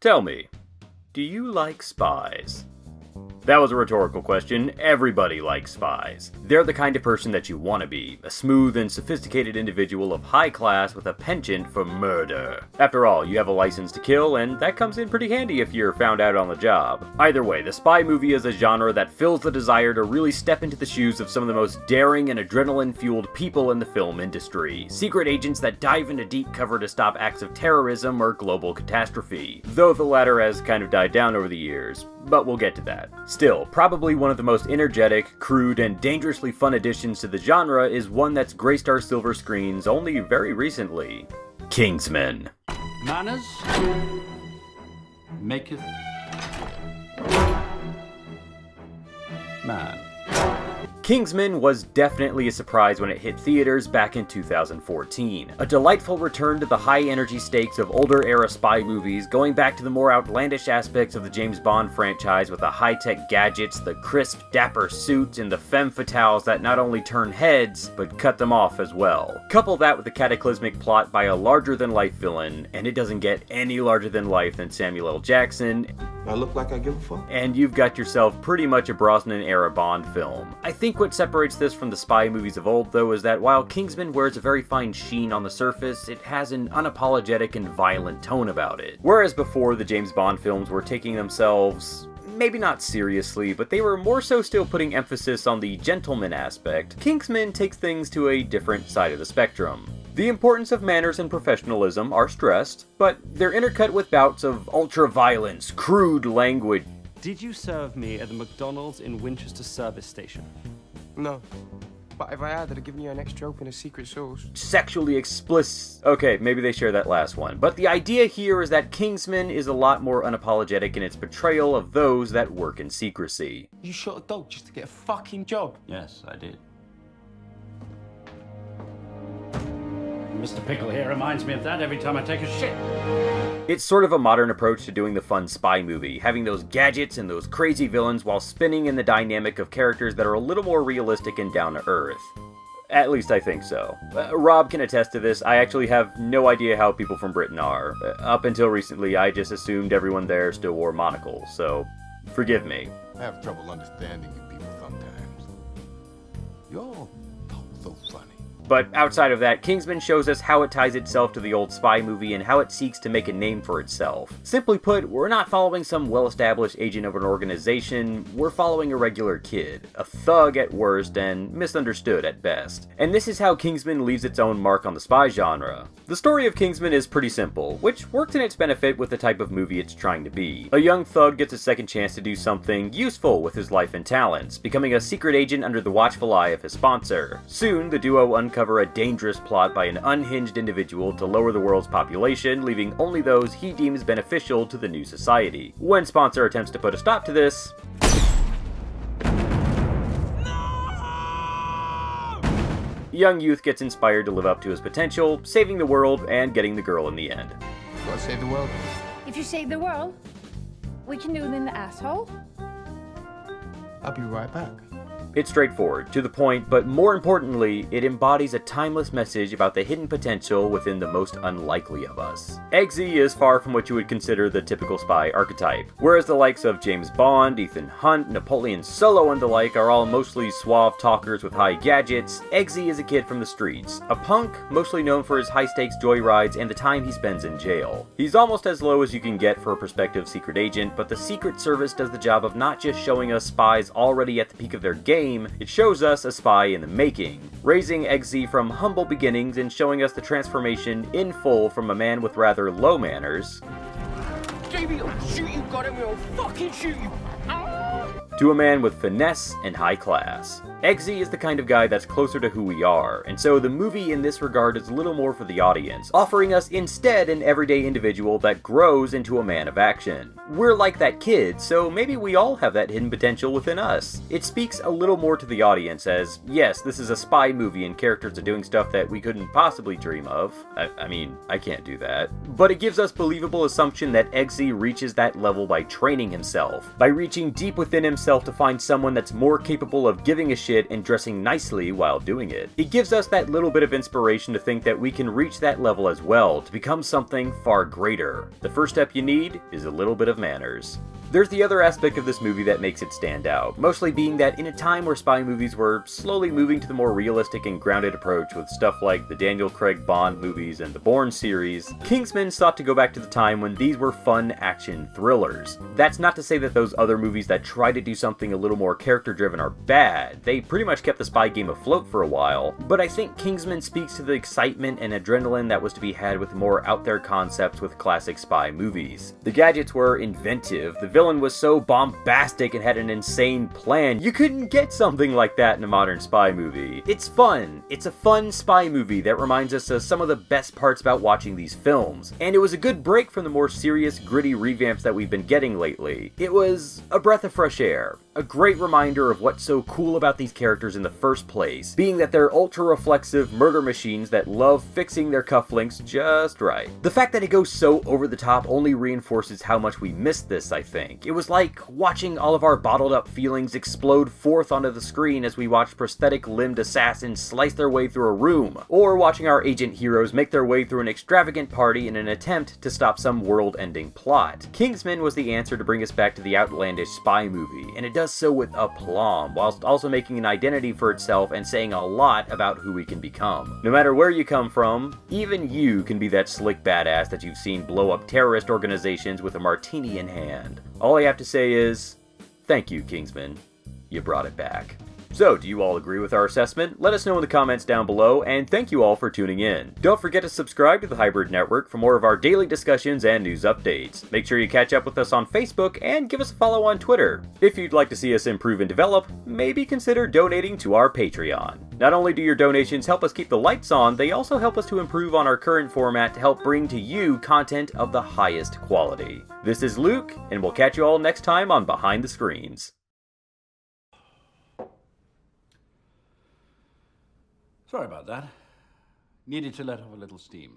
Tell me, do you like spies? That was a rhetorical question. Everybody likes spies. They're the kind of person that you want to be, a smooth and sophisticated individual of high class with a penchant for murder. After all, you have a license to kill, and that comes in pretty handy if you're found out on the job. Either way, the spy movie is a genre that fills the desire to really step into the shoes of some of the most daring and adrenaline-fueled people in the film industry. Secret agents that dive into deep cover to stop acts of terrorism or global catastrophe. Though the latter has kind of died down over the years, but we'll get to that. Still, probably one of the most energetic, crude, and dangerously fun additions to the genre is one that's graced our silver screens only very recently. Kingsman. Manners maketh man. Kingsman was definitely a surprise when it hit theaters back in 2014. A delightful return to the high-energy stakes of older-era spy movies, going back to the more outlandish aspects of the James Bond franchise with the high-tech gadgets, the crisp, dapper suits, and the femme fatales that not only turn heads, but cut them off as well. Couple that with the cataclysmic plot by a larger-than-life villain, and it doesn't get any larger-than-life than Samuel L. Jackson. I look like I give a fuck? And you've got yourself pretty much a Brosnan-era Bond film. I think what separates this from the spy movies of old, though, is that while Kingsman wears a very fine sheen on the surface, it has an unapologetic and violent tone about it. Whereas before, the James Bond films were taking themselves, maybe not seriously, but they were more so still putting emphasis on the gentleman aspect, Kingsman takes things to a different side of the spectrum. The importance of manners and professionalism are stressed, but they're intercut with bouts of ultra-violence, crude language. Did you serve me at the McDonald's in Winchester service station? No. But if I had, I'd have given you an extra open of secret sauce. Sexually explicit. Okay, maybe they share that last one. But the idea here is that Kingsman is a lot more unapologetic in its portrayal of those that work in secrecy. You shot a dog just to get a fucking job? Yes, I did. Mr. Pickle here reminds me of that every time I take a shit. It's sort of a modern approach to doing the fun spy movie, having those gadgets and those crazy villains while spinning in the dynamic of characters that are a little more realistic and down to earth. At least I think so. Rob can attest to this. I actually have no idea how people from Britain are. Up until recently, I just assumed everyone there still wore monocles, so forgive me. I have trouble understanding you people sometimes. You all talk so funny. But outside of that, Kingsman shows us how it ties itself to the old spy movie and how it seeks to make a name for itself. Simply put, we're not following some well-established agent of an organization, we're following a regular kid, a thug at worst and misunderstood at best. And this is how Kingsman leaves its own mark on the spy genre. The story of Kingsman is pretty simple, which works in its benefit with the type of movie it's trying to be. A young thug gets a second chance to do something useful with his life and talents, becoming a secret agent under the watchful eye of his sponsor. Soon, the duo uncover a dangerous plot by an unhinged individual to lower the world's population, leaving only those he deems beneficial to the new society. When sponsor attempts to put a stop to this, young youth gets inspired to live up to his potential, saving the world and getting the girl in the end. You wanna save the world? If you save the world, we can do it in the asshole. I'll be right back. It's straightforward, to the point, but more importantly, it embodies a timeless message about the hidden potential within the most unlikely of us. Eggsy is far from what you would consider the typical spy archetype. Whereas the likes of James Bond, Ethan Hunt, Napoleon Solo, and the like are all mostly suave talkers with high gadgets, Eggsy is a kid from the streets, a punk, mostly known for his high-stakes joyrides and the time he spends in jail. He's almost as low as you can get for a prospective secret agent, but the Secret Service does the job of not just showing us spies already at the peak of their game, it shows us a spy in the making, raising Eggsy from humble beginnings and showing us the transformation in full from a man with rather low manners Jamie, I'll shoot you, goddamn it, I'll fucking shoot you! to a man with finesse and high class. Eggsy is the kind of guy that's closer to who we are, and so the movie in this regard is a little more for the audience, offering us instead an everyday individual that grows into a man of action. We're like that kid, so maybe we all have that hidden potential within us. It speaks a little more to the audience as, yes, this is a spy movie and characters are doing stuff that we couldn't possibly dream of. I mean, I can't do that. But it gives us believable assumption that Eggsy reaches that level by training himself, by reaching deep within himself itself to find someone that's more capable of giving a shit and dressing nicely while doing it. It gives us that little bit of inspiration to think that we can reach that level as well, to become something far greater. The first step you need is a little bit of manners. There's the other aspect of this movie that makes it stand out, mostly being that in a time where spy movies were slowly moving to the more realistic and grounded approach with stuff like the Daniel Craig Bond movies and the Bourne series, Kingsman sought to go back to the time when these were fun action thrillers. That's not to say that those other movies that try to do something a little more character-driven are bad. They pretty much kept the spy game afloat for a while, but I think Kingsman speaks to the excitement and adrenaline that was to be had with more out-there concepts with classic spy movies. The gadgets were inventive, the villain was so bombastic and had an insane plan. You couldn't get something like that in a modern spy movie. It's fun. It's a fun spy movie that reminds us of some of the best parts about watching these films. And it was a good break from the more serious, gritty revamps that we've been getting lately. It was a breath of fresh air. A great reminder of what's so cool about these characters in the first place, being that they're ultra-reflexive murder machines that love fixing their cufflinks just right. The fact that it goes so over the top only reinforces how much we missed this, I think. It was like watching all of our bottled up feelings explode forth onto the screen as we watched prosthetic limbed assassins slice their way through a room, or watching our agent heroes make their way through an extravagant party in an attempt to stop some world-ending plot. Kingsman was the answer to bring us back to the outlandish spy movie, and it does so with aplomb, whilst also making an identity for itself and saying a lot about who we can become. No matter where you come from, even you can be that slick badass that you've seen blow up terrorist organizations with a martini in hand. All I have to say is, thank you, Kingsman. You brought it back. So, do you all agree with our assessment? Let us know in the comments down below, and thank you all for tuning in. Don't forget to subscribe to the Hybrid Network for more of our daily discussions and news updates. Make sure you catch up with us on Facebook and give us a follow on Twitter. If you'd like to see us improve and develop, maybe consider donating to our Patreon. Not only do your donations help us keep the lights on, they also help us to improve on our current format to help bring to you content of the highest quality. This is Luke, and we'll catch you all next time on Behind the Screens. Sorry about that. Needed to let off a little steam.